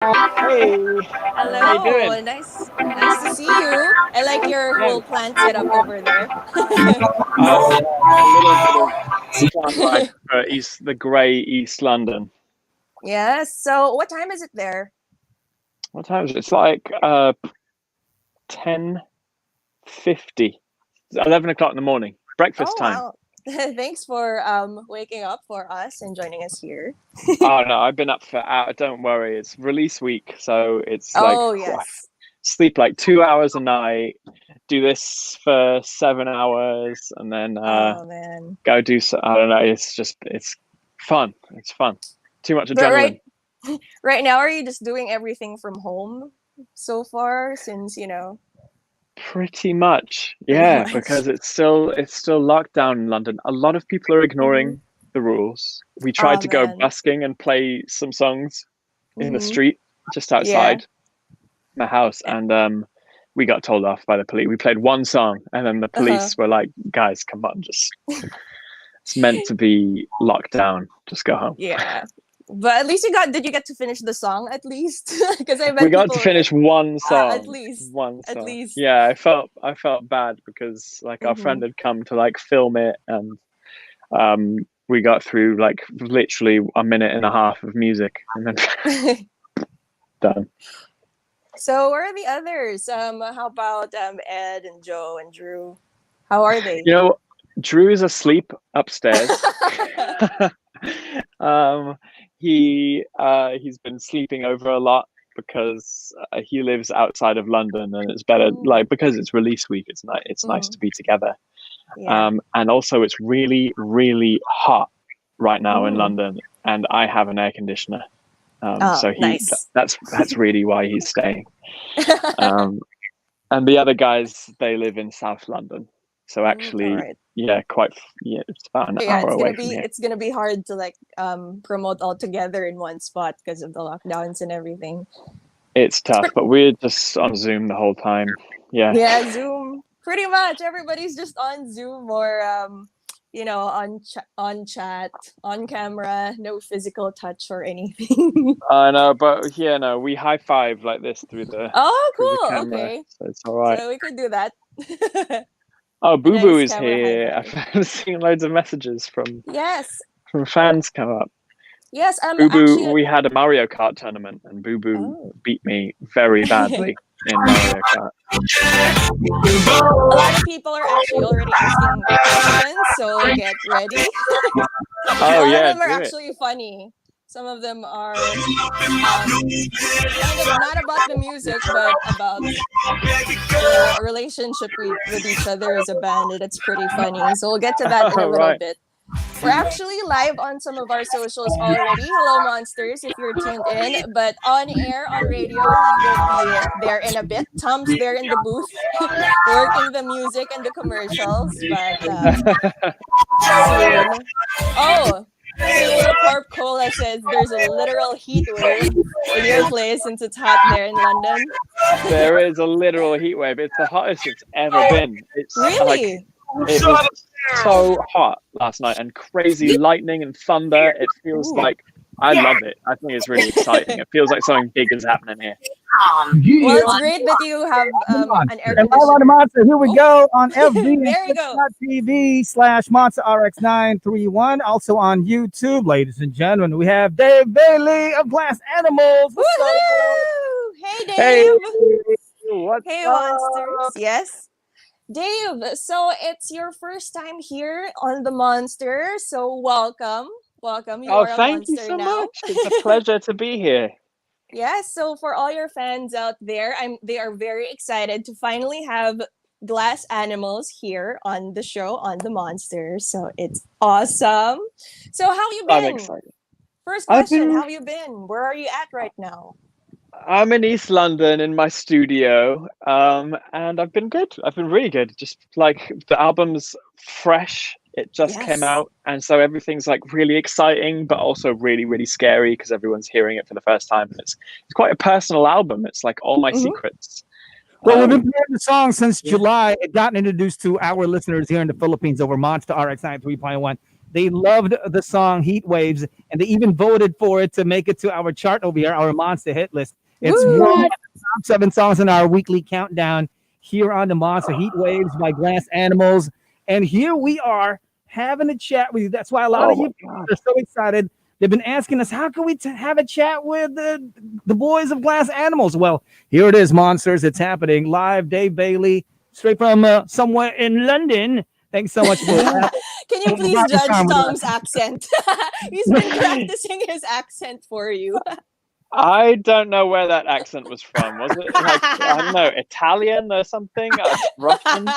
Hey, how you Hello, doing? nice to see you. I like your Yeah. whole plant setup over there. Oh yeah, a little bit of plant life for the grey East London. Yes. So, what time is it there? What time is it? It's like 10:50. It's 11 o'clock in the morning. Breakfast Oh time. wow! Thanks for waking up for us and joining us here. Oh no, I've been up for hours. Don't worry, it's release week, so it's like Oh I yes. sleep like 2 hours a night. Do this for 7 hours, and then Oh man. go do so. I don't know. It's fun. It's fun. Too much But adrenaline. right now, are you just doing everything from home so far? Since Pretty much, pretty yeah, much. because it's still locked down in London. A lot of people are Hmm. ignoring the rules. We tried Oh to go man. busking and play some songs in the Hmm. street just Yeah. outside my house, and we got told off by the police. We played one song, and then the Uh huh. police were like, "Guys, come on, just it's meant to be locked down. Just go home." Yeah. But at least did you get to finish the song at least? Because I We bet got to people were like, finish one at song, least, one at song. least. Yeah, I felt bad because like our Mm-hmm. friend had come to like film it, and we got through like literally a minute and a half of music, and then done. So where are the others? How about Ed and Joe and Drew? How are they? You know, Drew is asleep upstairs. um, he's been sleeping over a lot because he lives outside of London, and it's better Mm, like because it's release week. It's nice mm, to be together. yeah. And also it's really, really hot right now in Mm. London, and I have an air conditioner. Oh, So nice. that's really why he's staying. Um, and the other guys, they live in South London, so All actually, right. yeah, yeah, it's about an Yeah, hour away from here. it's gonna be hard to like promote all together in one spot because of the lockdowns and everything. It's It's tough, but we're just on Zoom the whole time. Yeah, Yeah, Zoom. Pretty much everybody's just on Zoom or on chat, on camera, no physical touch or anything. I know, but yeah, no, we high five like this through the Oh, cool. camera, Okay. so it's all right. So we could do that. Oh, A Boo Boo nice is camera high here. five. I've seen loads of messages Yes. from fans come up. Yes, Boo Boo, actually we had a Mario Kart tournament, and Boo Boo oh. beat me very badly in Mario Kart. A lot of people are actually already asking questions, so get ready. A Oh lot of yeah, them are do it. actually funny. Some of them are kind of not about the music, but about a relationship with each other as a band, and it's pretty funny. So we'll get to that in a All little right. bit. We're actually live on some of our socials already. Hello, monsters, if you're tuned in. But on air, on radio, we will be there in a bit. Tom's there in the booth, working the music and the commercials. But soon. Oh, Sailor Corp Cola says there's a literal heat wave in your place since it's hot there in London. There is a literal heat wave. It's the hottest it's ever been. It's like Really? it was so hot last night, and crazy lightning and thunder. It feels Ooh. like I love it. I think it's really exciting. It feels like something big is happening here. Well, it's great that you have an air And live on the conditioner. Monster, here we Oh, go on FB and there you go. Twitch.tv/Monster RX931. Also on YouTube, ladies and gentlemen, we have Dave Bayley of Glass Animals. What's up? Woohoo! Hey, Hey, Dave. what's Hey, monsters. up? Yes. Dave, so it's your first time here on the Monster. So welcome. Welcome. You Oh, are a thank you monster so now. much. It's a pleasure to be here. Yes, so for all your fans out there, they are very excited to finally have glass animals here on the show on the Monster. So it's awesome. So how you I'm been? excited. First I've question, been how you been? Where are you at right now? I'm in East London in my studio, and I've been good. I've been really good. Just like the album's fresh, it just came Yes. out, and so everything's like really exciting, but also really, really scary because everyone's hearing it for the first time. And it's quite a personal album. It's like all my Mm-hmm. secrets. Well, we've been Um, playing the song since yeah. July. It got introduced to our listeners here in the Philippines over Monster RX93.1 They loved the song Heat Waves, and they even voted for it to make it to our chart over here, our Monster hit list. It's one of Woo! the top 7 songs in our weekly countdown here on the Monster Heat Waves by Glass Animals. And here we are having a chat with you. That's why a lot of my you God. are so excited. They've been asking us, how can we have a chat with the boys of Glass Animals? Well, here it is, Monsters. It's happening live. Dave Bayley, straight from somewhere in London. Thanks so much for Can you please judge Tom's accent? He's been practicing his accent for you. I don't know where that accent was from. Was it like, I don't know, Italian or something? Russian?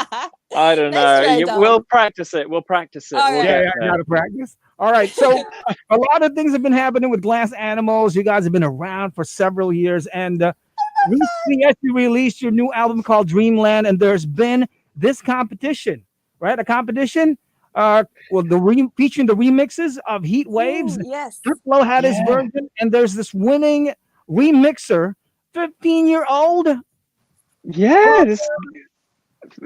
I don't know. Nice try, Tom. We'll practice it. We'll practice it. All We'll right. get Yeah, there. gotta practice. All right, so a lot of things have been happening with Glass Animals. You guys have been around for several years, and recently, yes, you released your new album called Dreamland, and there's been this competition, right? A competition, featuring the remixes of Heat Waves. Ooh, yes. Diplo had his Yeah. version, and there's this winning remixer, 15-year-old. Yeah,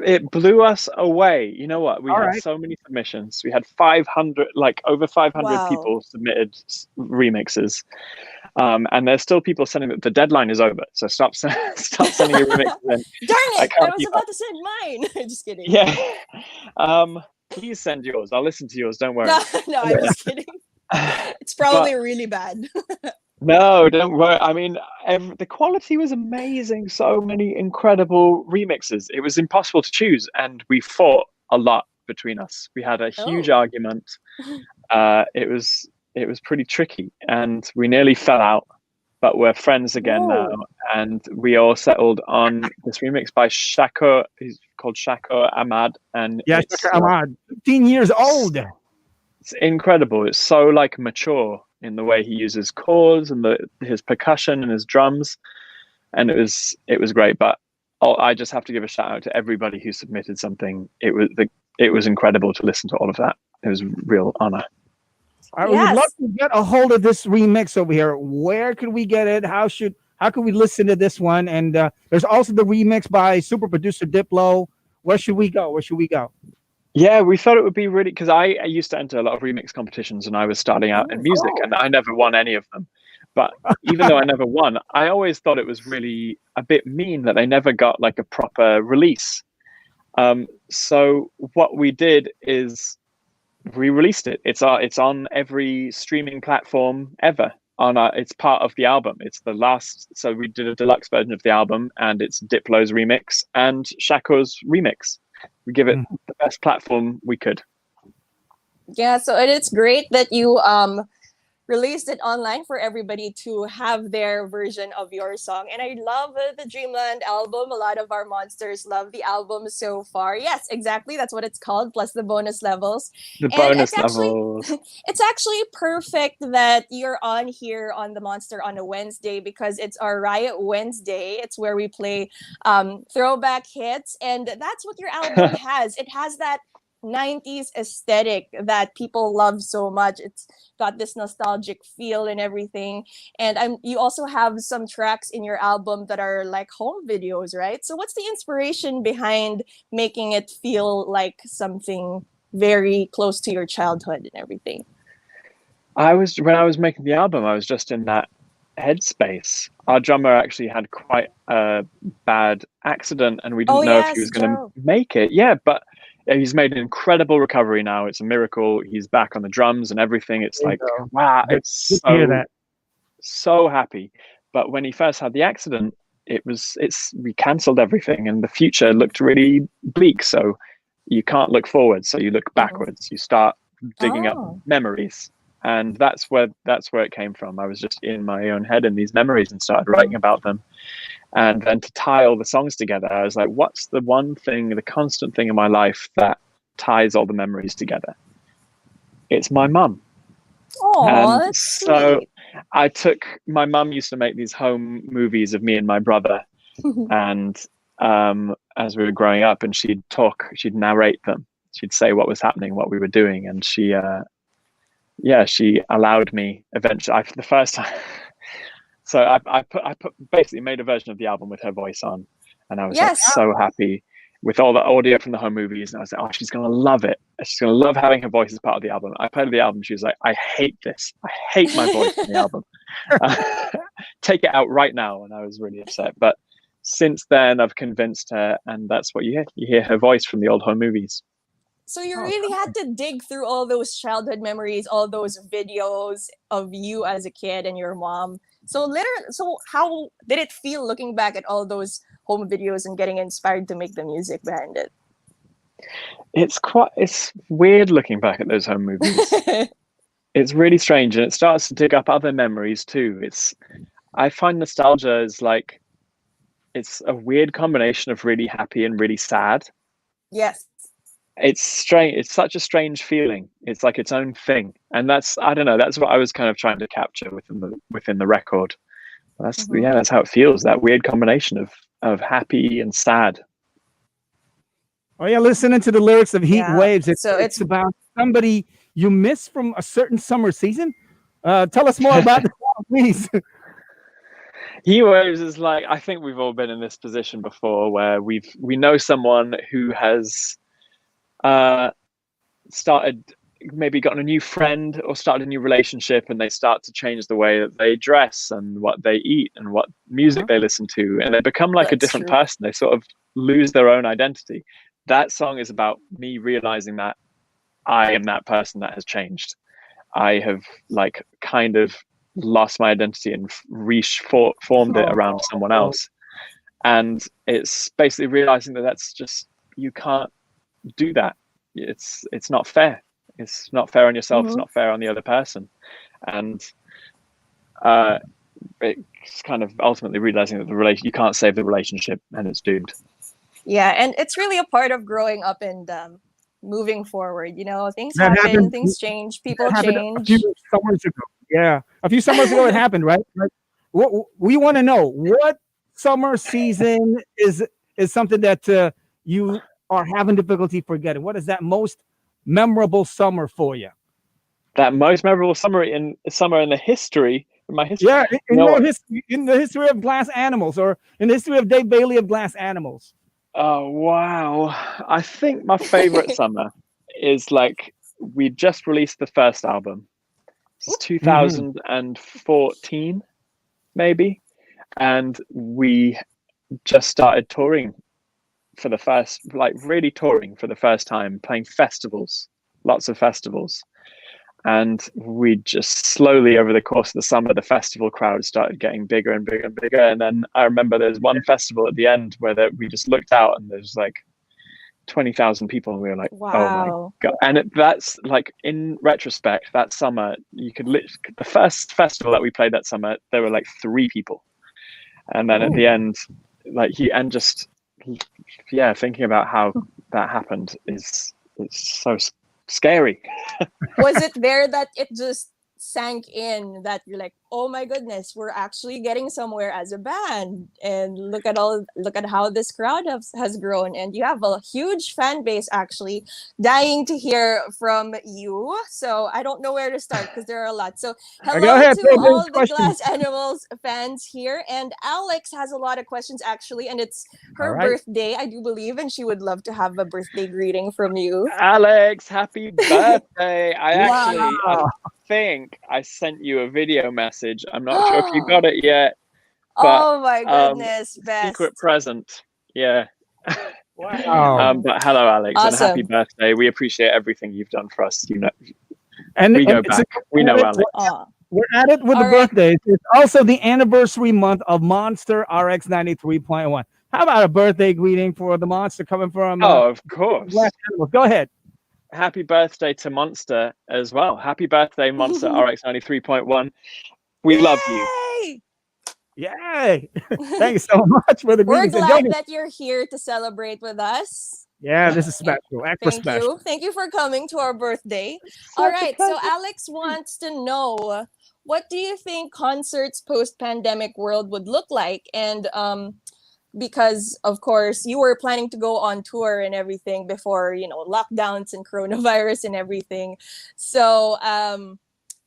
it blew us away. You know what? We All had right. so many submissions. We had 500, like over 500 Wow. people submitted remixes. And there's still people sending it. The deadline is over, so stop sending your remixes in. Darn it! can't I was keep about to send mine. Just kidding. Yeah. Please send yours. I'll listen to yours. Don't worry. No, I'm just kidding. It's probably really bad. No, don't worry. I mean, the quality was amazing. So many incredible remixes. It was impossible to choose, and we fought a lot between us. We had a huge argument. It was pretty tricky, and we nearly fell out. But we're friends again now, and we all settled on this remix by Shako. He's called Shako Ahmad, and it's, Shaka Ahmad, 15 years old. it's incredible. It's so like mature in the way he uses chords and his percussion and his drums, and it was great. But I just have to give a shout out to everybody who submitted something. It was incredible to listen to all of that. It was a real honor. I would love to get a hold of this remix over here. Where could we get it? How could we listen to this one? And there's also the remix by super producer Diplo. Where should we go? Yeah, we thought it would be really, because I used to enter a lot of remix competitions when I was starting out in music, and I never won any of them. But even though I never won, I always thought it was really a bit mean that they never got like a proper release. So what we did is we released it. It's on every streaming platform ever. It's part of the album. It's the last. So we did a deluxe version of the album, and it's Diplo's remix and Shako's remix. We give it the best platform we could. Yeah, so it's great that you released it online for everybody to have their version of your song. And I love the Dreamland album. A lot of our monsters love the album so far. Yes, exactly. That's what it's called, plus the bonus levels. The bonus levels. It's actually perfect that you're on here on the Monster on a Wednesday, because it's our Riot Wednesday. It's where we play throwback hits. And that's what your album has. It has that 90s aesthetic that people love so much. It's got this nostalgic feel and everything. And you also have some tracks in your album that are like home videos, right? So what's the inspiration behind making it feel like something very close to your childhood and everything? When I was making the album, I was just in that headspace. Our drummer actually had quite a bad accident, and we didn't know if he was going to make it. Yeah, but he's made an incredible recovery now. It's a miracle. He's back on the drums and everything. It's like, wow, it's so happy. But when he first had the accident, we cancelled everything, and the future looked really bleak. So you can't look forward. So you look backwards. You start digging up memories. And that's where it came from. I was just in my own head in these memories and started writing about them. And then to tie all the songs together, I was like, what's the one thing, the constant thing in my life that ties all the memories together? It's my mum. Oh, that's so sweet. My mum used to make these home movies of me and my brother. And as we were growing up, and she'd narrate them. She'd say what was happening, what we were doing. And she allowed me eventually, for the first time. So I basically made a version of the album with her voice on, and I was like, so happy. with all the audio from the home movies. And I was like, oh, she's going to love it. She's going to love having her voice as part of the album. I played the album. She was like, I hate this. I hate my voice in the album. Take it out right now. And I was really upset. But since then, I've convinced her, and that's what you hear. You hear her voice from the old home movies. So you really had to dig through all those childhood memories, all those videos of you as a kid and your mom. So how did it feel looking back at all those home videos and getting inspired to make the music behind it? It's weird looking back at those home movies. It's really strange, and it starts to dig up other memories too. I find nostalgia is like, it's a weird combination of really happy and really sad. Yes. It's strange. It's such a strange feeling. It's like its own thing, and I don't know. That's what I was kind of trying to capture within the record. That's how it feels. That weird combination of happy and sad. Oh yeah, listening to the lyrics of Heat Waves. It's about somebody you miss from a certain summer season. Tell us more about the song, please. Heat Waves is like, I think we've all been in this position before, where we know someone who has maybe gotten a new friend or started a new relationship, and they start to change the way that they dress and what they eat and what music they listen to, and they become like a different person. They sort of lose their own identity. That song is about me realizing that I am that person that has changed. I have like kind of lost my identity and reformed it around someone else. And it's basically realizing that that's just, you can't do that. It's not fair. It's not fair on yourself. It's not fair on the other person. And it's kind of ultimately realizing that you can't save the relationship, and it's doomed. Yeah, and it's really a part of growing up and moving forward. You know, things happen, things change, people change. A few summers ago. Yeah, a few summers ago it happened, right? Like, what we want to know, what summer season is something that you are having difficulty forgetting? What is that most memorable summer for you? That most memorable summer in the history. In my history. Yeah, in the history of Glass Animals, or in the history of Dave Bayley of Glass Animals. Oh wow! I think my favorite summer is like, we just released the first album. It's 2014, maybe, and we just started touring for the first, really touring for the first time, playing festivals, lots of festivals. And we just slowly, over the course of the summer, the festival crowd started getting bigger and bigger and bigger. And then I remember there's one festival at the end where we just looked out and there's like 20,000 people, and we were like, wow. Oh my God. And that's like, in retrospect, that summer, the first festival that we played that summer, there were like 3 people. And then at the end, thinking about how that happened it's so scary. Was it there that it just sank in that you're like, oh my goodness, we're actually getting somewhere as a band, and look at how this crowd has grown, and you have a huge fan base actually dying to hear from you. So I don't know where to start because there are a lot. So hello to all the Glass Animals fans here, and Alex has a lot of questions actually, and it's her birthday, I do believe, and she would love to have a birthday greeting from you. Alex, happy birthday. I think I sent you a video message. I'm not sure if you got it yet. But, oh my goodness, best. Secret present. Yeah. Wow. But hello, Alex, and happy birthday. We appreciate everything you've done for us. You know, and we go back. We know Alex. We're at it with the birthdays. It's also the anniversary month of Monster RX93.1. How about a birthday greeting for the Monster coming from? Of course. Go ahead. Happy birthday to Monster as well. Happy birthday, Monster RX93.1. We love you. Yay! Thanks so much for the greetings. We're glad that you're here to celebrate with us. Yeah, this is special. Extra special. Thank you for coming to our birthday. All right, so Alex wants to know, what do you think concerts post-pandemic world would look like? And because of course you were planning to go on tour and everything before, lockdowns and coronavirus and everything. So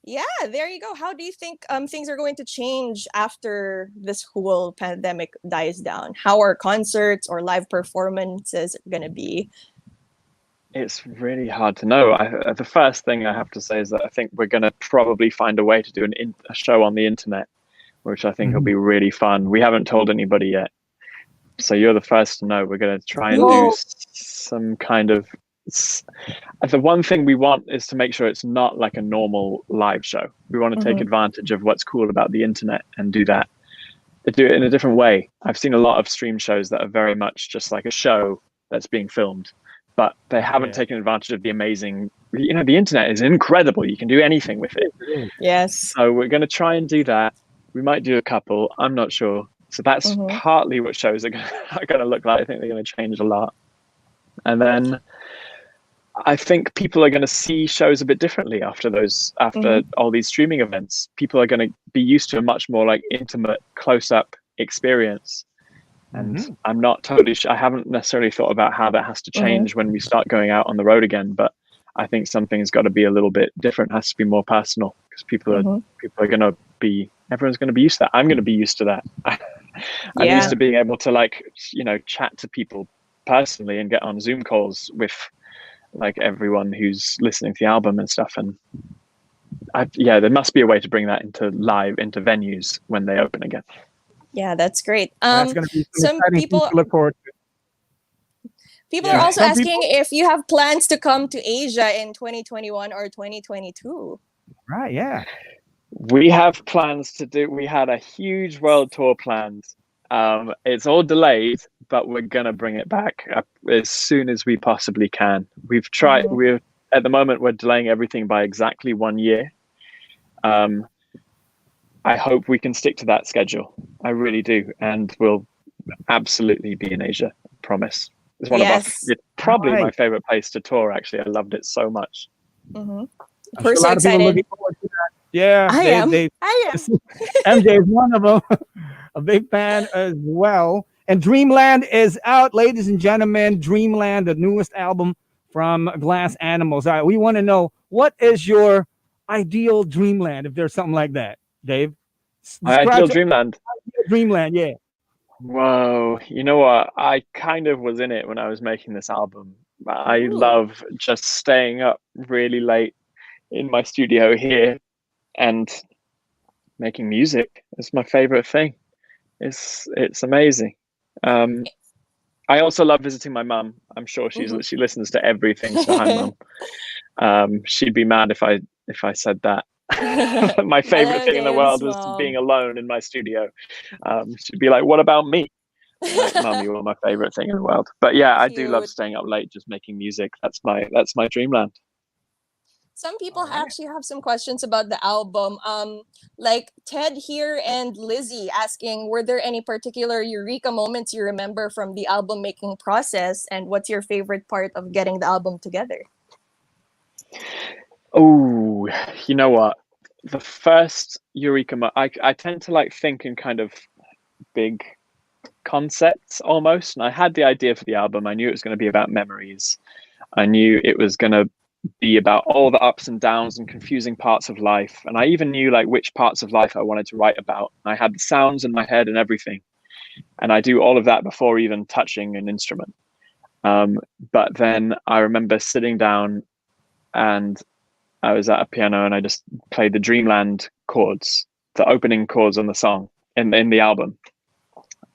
Yeah, there you go. How do you think things are going to change after this whole pandemic dies down? How are concerts or live performances going to be? It's really hard to know. The first thing I have to say is that I think we're going to probably find a way to do a show on the internet, which I think will be really fun. We haven't told anybody yet, so you're the first to know. We're going to try and do some kind of. The one thing we want is to make sure it's not like a normal live show. We want to take advantage of what's cool about the internet and do that. Do it in a different way. I've seen a lot of stream shows that are very much just like a show that's being filmed, but they haven't taken advantage of the amazing, the internet is incredible. You can do anything with it. Yes. So we're going to try and do that. We might do a couple. I'm not sure. So that's partly what shows are going to look like. I think they're going to change a lot. And then I think people are going to see shows a bit differently after all these streaming events. People are going to be used to a much more like intimate, close-up experience. And I'm not totally sure. I haven't necessarily thought about how that has to change when we start going out on the road again. But I think something's got to be a little bit different. It has to be more personal because people are going to be. Everyone's going to be used to that. I'm going to be used to that. I'm used to being able to chat to people personally and get on Zoom calls with like everyone who's listening to the album and stuff. And there must be a way to bring that into venues when they open again. Yeah, that's great. That's going to be some people to look forward to. People are also asking if you have plans to come to Asia in 2021 or 2022. Right, yeah. We have plans to do. We had a huge world tour planned. It's all delayed, but we're gonna bring it back as soon as we possibly can. We've tried. At the moment we're delaying everything by exactly 1 year. I hope we can stick to that schedule. I really do, and we'll absolutely be in Asia. I promise. It's it's probably my favorite place to tour. Actually, I loved it so much. We're so excited. Yeah, I am. MJ is one of them. A big fan as well. And Dreamland is out, ladies and gentlemen. Dreamland, the newest album from Glass Animals. All right, we want to know, what is your ideal Dreamland, if there's something like that, Dave? Ideal Dreamland. Dreamland, yeah. Whoa, you know what? I kind of was in it when I was making this album. I love just staying up really late in my studio here and making music. It's my favorite thing. It's amazing. I also love visiting my mum. I'm sure she listens to everything. So hi, Mum. She'd be mad if I said that. My favorite thing in the world was being alone in my studio. She'd be like, "What about me?" I'm like, Mum, you are my favorite thing in the world. But yeah, I do love staying up late just making music. That's my dreamland. Some people actually have some questions about the album. Like Ted here and Lizzie asking, were there any particular Eureka moments you remember from the album making process? And what's your favorite part of getting the album together? Oh, you know what? The first Eureka, I tend to think in kind of big concepts almost. And I had the idea for the album. I knew it was going to be about memories. I knew it was going to be about all the ups and downs and confusing parts of life. And I even knew which parts of life I wanted to write about. I had the sounds in my head and everything. And I do all of that before even touching an instrument. But then I remember sitting down and I was at a piano and I just played the Dreamland chords, the opening chords on the song in the album.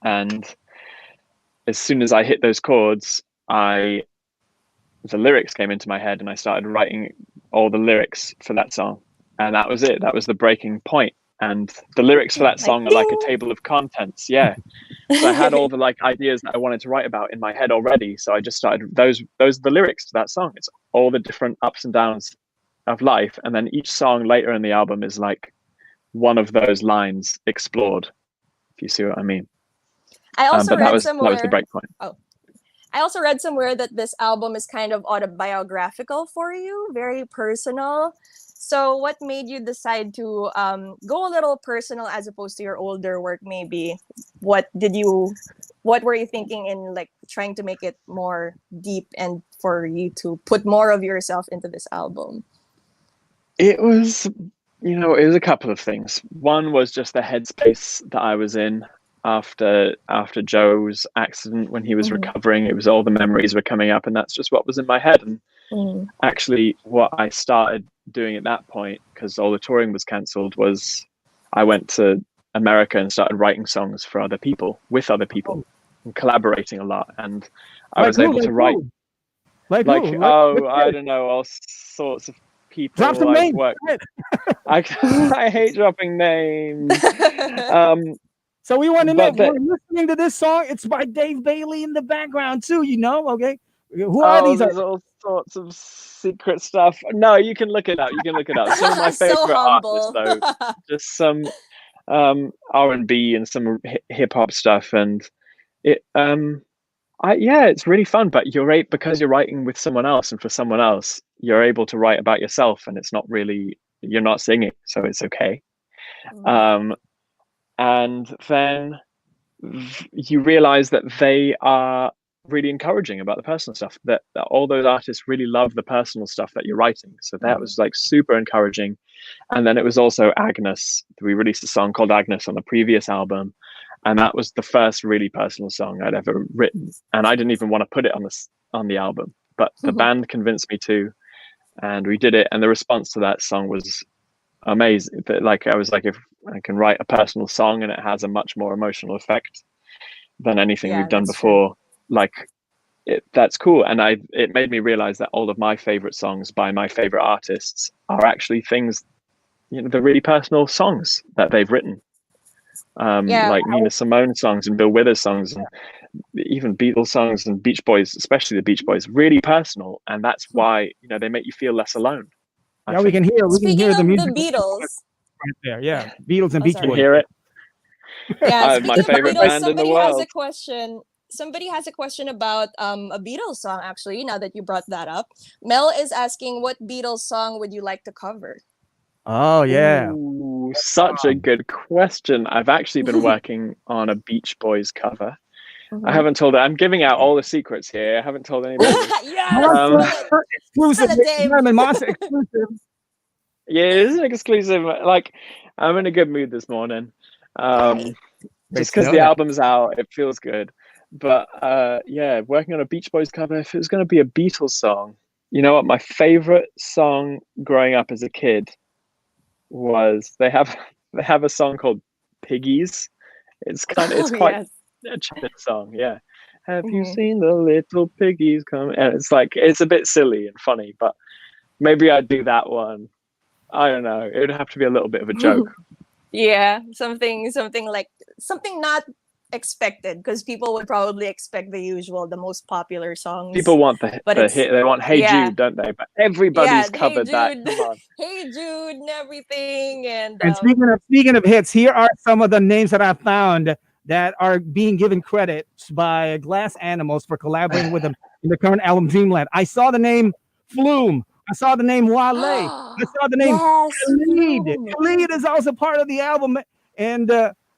And as soon as I hit those chords, the lyrics came into my head and I started writing all the lyrics for that song. And that was it. That was the breaking point. And the lyrics for that song are like a table of contents. Yeah. So I had all the ideas that I wanted to write about in my head already. So I just started, those are the lyrics to that song. It's all the different ups and downs of life. And then each song later in the album is like one of those lines explored, if you see what I mean. I also read somewhere. That was the break point. Oh. I also read somewhere that this album is kind of autobiographical for you, very personal. So what made you decide to go a little personal as opposed to your older work maybe? What were you thinking in trying to make it more deep and for you to put more of yourself into this album? It was It was a couple of things. One was just the headspace that I was in after Joe's accident when he was recovering. It was all the memories were coming up, and that's just what was in my head. And actually, what I started doing at that point, because all the touring was cancelled, was I went to America and started writing songs for other people, with other people, and collaborating a lot. And I was able to write I don't know, all sorts of people. Drop some names. I hate dropping names. So we want to know, we're listening to this song. It's by Dave Bayley in the background too, okay? Who are these? There's all sorts of secret stuff. No, you can look it up. Some of my favorite artists, though, just some R&B and some hip hop stuff, and it's really fun. But because you're writing with someone else and for someone else, you're able to write about yourself, and it's not really, you're not singing, so it's okay. And then you realize that they are really encouraging about the personal stuff, that all those artists really love the personal stuff that you're writing. So that was like super encouraging. And then it was also Agnes. We released a song called Agnes on the previous album, and that was the first really personal song I'd ever written. And I didn't even want to put it on the album, but the band convinced me to, and we did it. And the response to that song was amazing. Like, I was like, if I can write a personal song and it has a much more emotional effect than anything we've done before, that's cool. And it made me realize that all of my favorite songs by my favorite artists are actually things, the really personal songs that they've written. Like Nina Simone songs and Bill Withers songs, and even Beatles songs and Beach Boys, especially the Beach Boys, really personal. And that's why, they make you feel less alone. We can hear the music. The Beatles. Right there, yeah. Beatles and Beach Boys. You hear it? Yeah, my favorite band in the world. Somebody has a question about a Beatles song, actually, now that you brought that up. Mel is asking, what Beatles song would you like to cover? Oh, yeah. Ooh, such a good question. I've actually been working on a Beach Boys cover. I haven't told it. I'm giving out all the secrets here. I haven't told anybody. Exclusive. Monster exclusive. Yeah, it is an exclusive. Like, I'm in a good mood this morning. Just because the album's out, it feels good. But working on a Beach Boys cover, if it was going to be a Beatles song, you know what? My favorite song growing up as a kid was they have a song called Piggies. It's quite a children's song. Yeah. Have you seen the little piggies come? And it's a bit silly and funny, but maybe I'd do that one. I don't know. It would have to be a little bit of a joke. Yeah, something not expected, because people would probably expect the most popular songs. People want the hit. They want Hey Jude, don't they? But everybody's covered that. Come on. Hey Jude and everything. And speaking of hits, here are some of the names that I found that are being given credits by Glass Animals for collaborating with them in the current album Dreamland. I saw the name Flume. I saw the name Wale. I saw the name Khalid. Khalid is also part of the album, and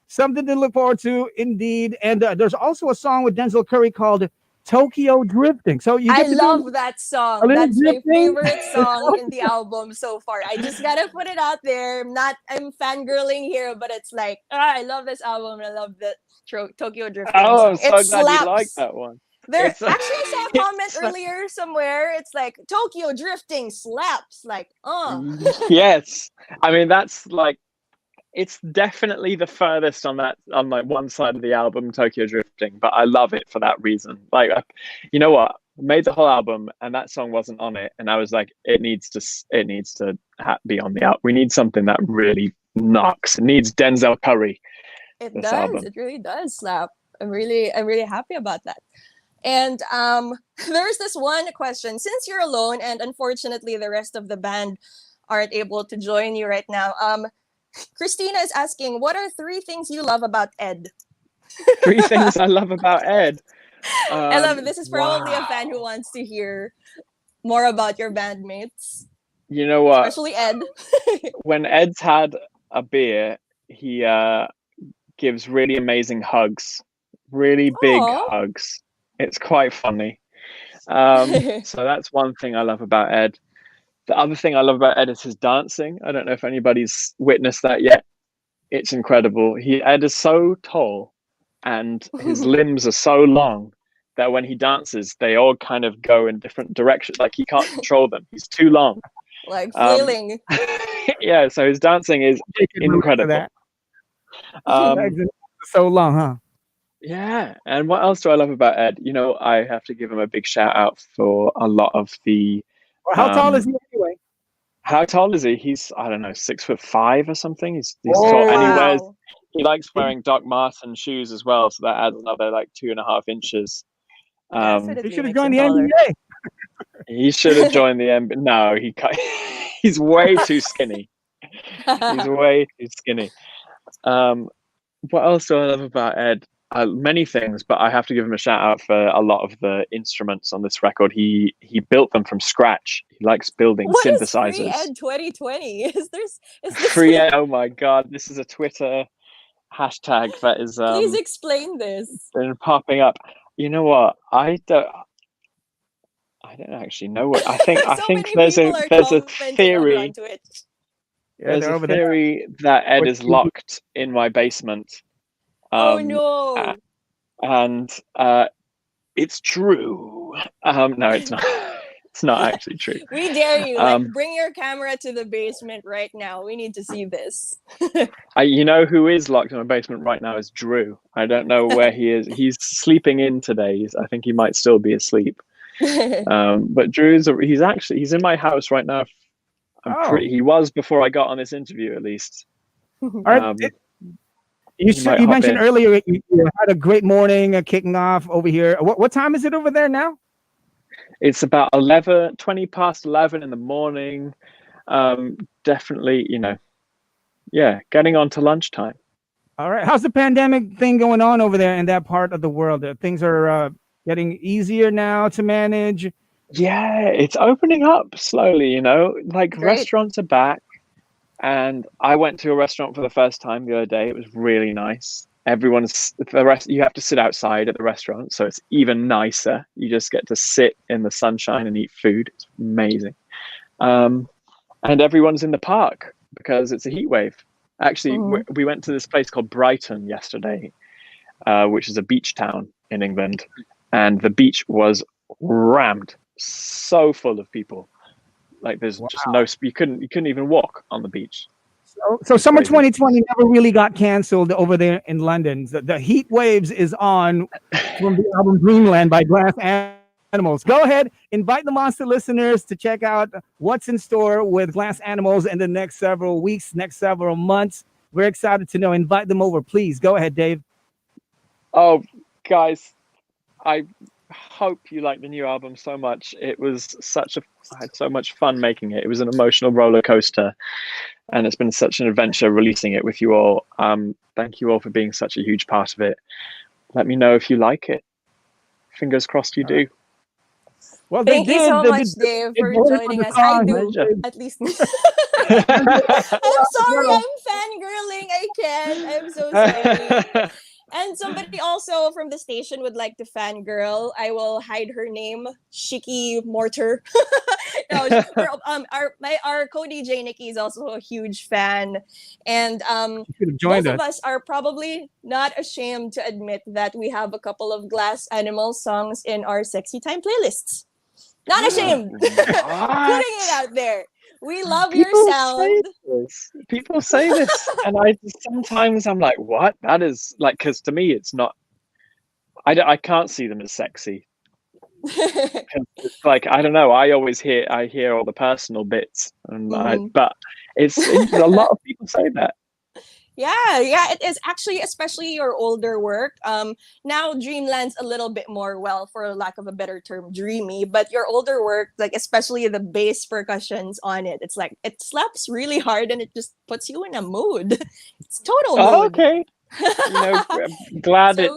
something to look forward to, indeed. And there's also a song with Denzel Curry called Tokyo Drifting. So I love that song. That's my favorite song in the album so far. I just gotta put it out there. I'm fangirling here, but it's like, I love this album. I love the Tokyo Drifting. Oh, I'm so glad you like that one. Actually, I saw a comment earlier somewhere. It's like Tokyo Drifting slaps. Yes, I mean that's it's definitely the furthest on one side of the album, Tokyo Drifting, but I love it for that reason. You know what? I made the whole album and that song wasn't on it, and I was like, it needs to be on the album. We need something that really knocks. It needs Denzel Curry. It does. Album. It really does slap. I'm really happy about that. And there's this one question. Since you're alone, and unfortunately the rest of the band aren't able to join you right now, Christina is asking, what are 3 things you love about Ed? 3 things I love about Ed. I love it. This is probably a fan who wants to hear more about your bandmates. You know what? Especially Ed. When Ed's had a beer, he gives really amazing hugs. Really big hugs. It's quite funny. So that's one thing I love about Ed. The other thing I love about Ed is his dancing. I don't know if anybody's witnessed that yet. It's incredible. Ed is so tall and his limbs are so long that when he dances, they all kind of go in different directions. Like he can't control them. He's too long. Like flailing. Yeah, so his dancing is incredible. So long, huh? Yeah. And what else do I love about Ed? You know, I have to give him a big shout out for a lot of the how tall is he anyway? How tall is he? He's, I don't know, 6'5" or something. He's tall. And he likes wearing Doc Marten shoes as well, so that adds another like 2.5 inches. He should have joined the NBA. He should have joined the NBA. No, he's way too skinny. He's way too skinny. What else do I love about Ed? Many things, but I have to give him a shout out for a lot of the instruments on this record. He built them from scratch. He likes building synthesizers. What is Free Ed 2020? Is this Free Ed? Oh my God, this is a Twitter hashtag that is. Please explain this. Been popping up. You know what? I don't actually know what. I think there's a theory. There's a theory that Ed is locked in my basement. Oh no! And it's true. No, it's not. It's not actually true. We dare you. Bring your camera to the basement right now. We need to see this. You know who is locked in my basement right now is Drew. I don't know where he is. He's sleeping in today. I think he might still be asleep. But Drew's he's in my house right now. He was before I got on this interview, at least. All right. You mentioned earlier you had a great morning kicking off over here. What time is it over there now? It's about 20 past 11 in the morning. Definitely, getting on to lunchtime. All right. How's the pandemic thing going on over there in that part of the world? Things are getting easier now to manage. Yeah, it's opening up slowly, like restaurants are back. And I went to a restaurant for the first time the other day. It was really nice. You have to sit outside at the restaurant, so it's even nicer. You just get to sit in the sunshine and eat food. It's amazing. And everyone's in the park because it's a heat wave. Actually, we went to this place called Brighton yesterday, which is a beach town in England. And the beach was rammed, so full of people. Like there's just you couldn't even walk on the beach. So summer 2020 never really got canceled over there in London. The Heat Waves is on from the album Dreamland by Glass Animals. Go ahead, invite the Monster listeners to check out what's in store with Glass Animals in the next several weeks, next several months. We're excited to know. Invite them over, please. Go ahead, Dave. Oh, guys, I hope you like the new album so much. It was I had so much fun making it. It was an emotional roller coaster, and it's been such an adventure releasing it with you all. Thank you all for being such a huge part of it. Let me know if you like it. Fingers crossed you do. Well, thank you so much, Dave, for joining us. I do, at least. I'm sorry, I'm fangirling. I can't. I'm so sorry. And somebody also from the station would like to fangirl. I will hide her name, Shiki Mortar. No, our co-DJ Nikki is also a huge fan, and both of us are probably not ashamed to admit that we have a couple of Glass Animals songs in our Sexy Time playlists. Not ashamed. Putting it out there. We love your sound. People say this, and sometimes I'm like, what? That is like, because to me, it's not. I can't see them as sexy. It's like, I don't know. I hear all the personal bits, and but it's a lot of people say that. Yeah, it is actually, especially your older work. Now Dreamland's a little bit more, well, for lack of a better term, dreamy. But your older work, like especially the bass percussions on it, it's like it slaps really hard and it just puts you in a mood. It's total mood. Okay. I'm glad it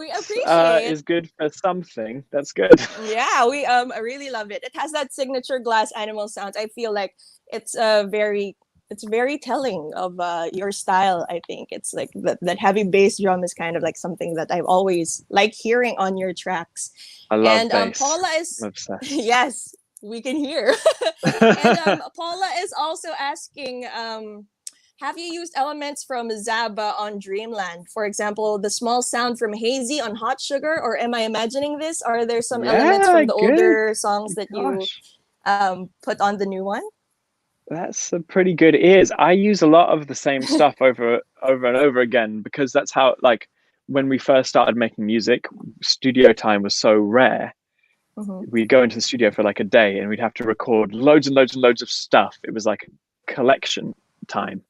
is good for something. That's good. Yeah, I really love it. It has that signature Glass Animal sound. I feel like it's very telling of your style. I think it's like that heavy bass drum is kind of like something that I've always liked hearing on your tracks. I love bass. Paula is I'm obsessed. Yes, we can hear. And Paula is also asking, have you used elements from Zaba on Dreamland? For example, the small sound from Hazy on Hot Sugar, or am I imagining this? Are there some elements from the older songs that you put on the new one? That's a pretty good ears. I use a lot of the same stuff over and over again, because that's how, like, when we first started making music, studio time was so rare. We'd go into the studio for like a day and we'd have to record loads and loads and loads of stuff. It was like collection time,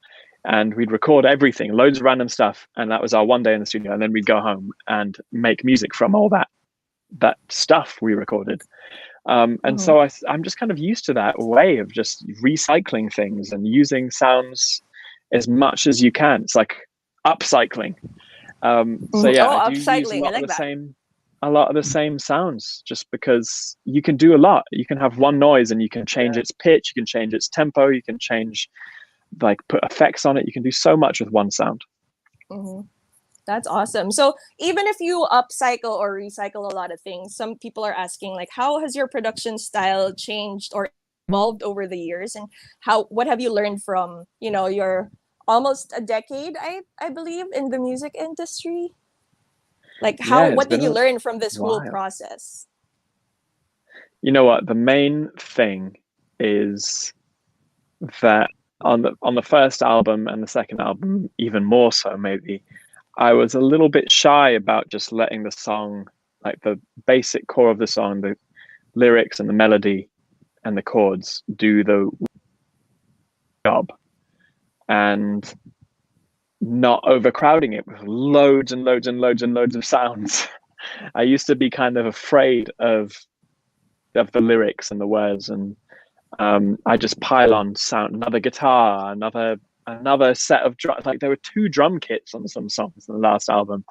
and we'd record everything, loads of random stuff, and that was our one day in the studio. And then we'd go home and make music from all that stuff we recorded. And so I'm just kind of used to that way of just recycling things and using sounds as much as you can. It's like upcycling. So yeah, I do use a lot of the same sounds, just because you can do a lot. You can have one noise and you can change its pitch, you can change its tempo, you can change, like, put effects on it. You can do so much with one sound. That's awesome. So even if you upcycle or recycle a lot of things, some people are asking, like, how has your production style changed or evolved over the years, and what have you learned from, your almost a decade, I believe, in the music industry? Like, what did you learn from this whole process? You know what? The main thing is that on the first album and the second album, even more so maybe, I was a little bit shy about just letting the song, like the basic core of the song, the lyrics and the melody and the chords, do the job, and not overcrowding it with loads and loads and loads and loads of sounds. I used to be kind of afraid of the lyrics and the words, and I just pile on sound, another guitar, another set of drums. Like, there were 2 drum kits on some songs in the last album,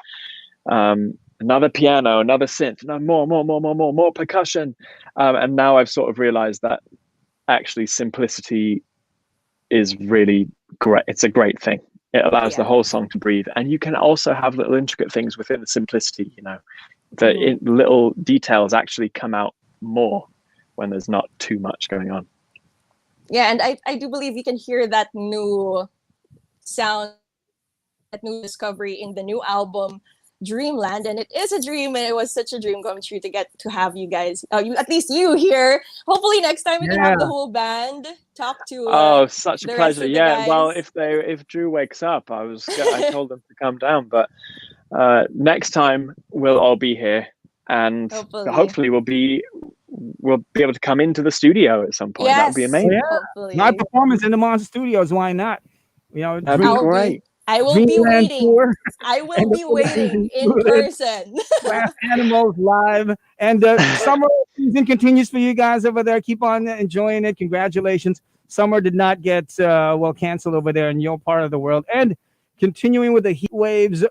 another piano, another synth, more percussion, and now I've sort of realized that actually simplicity is really great. It's a great thing. It allows the whole song to breathe, and you can also have little intricate things within the simplicity. The little details actually come out more when there's not too much going on. Yeah, and I do believe you can hear that new sound, that new discovery in the new album, Dreamland. And it is a dream, and it was such a dream come true to get to have you guys, at least you here. Hopefully next time we can have the whole band talk to such a pleasure. Yeah, well, if Drew wakes up, I told him to come down, but next time we'll all be here, and hopefully we'll be able to come into the studio at some point. That would be amazing. My performance in the Monster Studios, why not? That'd be great. I will be waiting. I will be waiting in person. Glass Animals live, and summer season continues for you guys over there. Keep on enjoying it. Congratulations. Summer did not get canceled over there in your part of the world. And continuing with the Heat Waves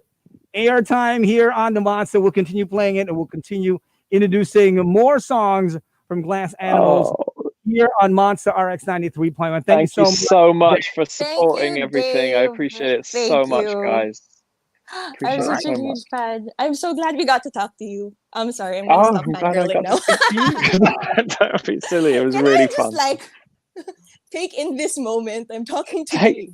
airtime here on the Monster, we'll continue playing it, and we'll continue introducing more songs from Glass Animals here on Monster RX93.1. Thank you so much for supporting everything. I appreciate it so much, guys. I'm such a huge fan. I'm so glad we got to talk to you. I'm sorry, I'm gonna stop fangirling now. Don't be silly. It was really fun. Just take in this moment. I'm talking to you.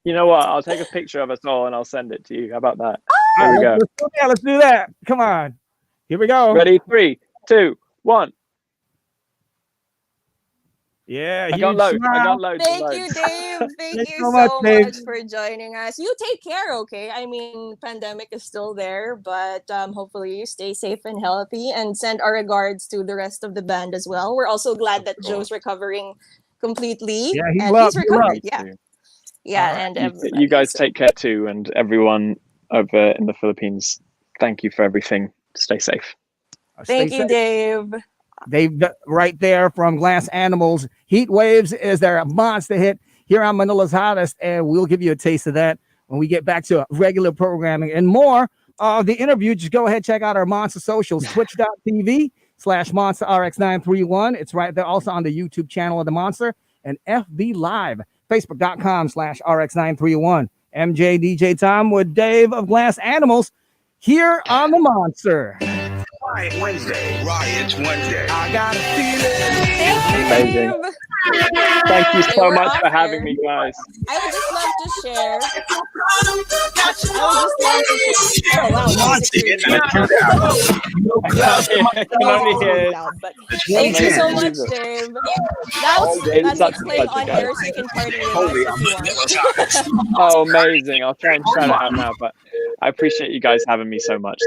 You know what? I'll take a picture of us all and I'll send it to you. How about that? Here we go. Let's do that. Come on. Here we go. Ready? 3, 2, 1. Yeah, I got loads. Thank you, Dave. Thank you so much for joining us. You take care, okay? I mean, pandemic is still there, but hopefully you stay safe and healthy, and send our regards to the rest of the band as well. We're also glad that Joe's recovering completely. Yeah, he's recovered. And you guys take care too, and everyone over in the Philippines, thank you for everything. Stay safe. Thank you, Dave. They've right there from Glass Animals. Heat Waves is their monster hit here on Manila's Hottest, and we'll give you a taste of that when we get back to regular programming and more of the interview. Just go ahead, check out our Monster socials, twitch.tv/Monster RX931. It's right there also on the YouTube channel of the Monster, and FB Live, Facebook.com/RX931. MJ DJ Tom with Dave of Glass Animals here on the Monster. Riot Wednesday. I got a feeling. Thank you, Amazing. Dave. Thank you Hey, so we're much off for air. having me, guys. I would just love to share. Oh wow, music's really loud. I can only Music's hear really it. loud, but thank you so much, Dave. It's That's such what's a playing pleasure, on guys. air, so you can party with us if you want. Oh, amazing. I'll try and shout it out now, but I appreciate you guys having me so much.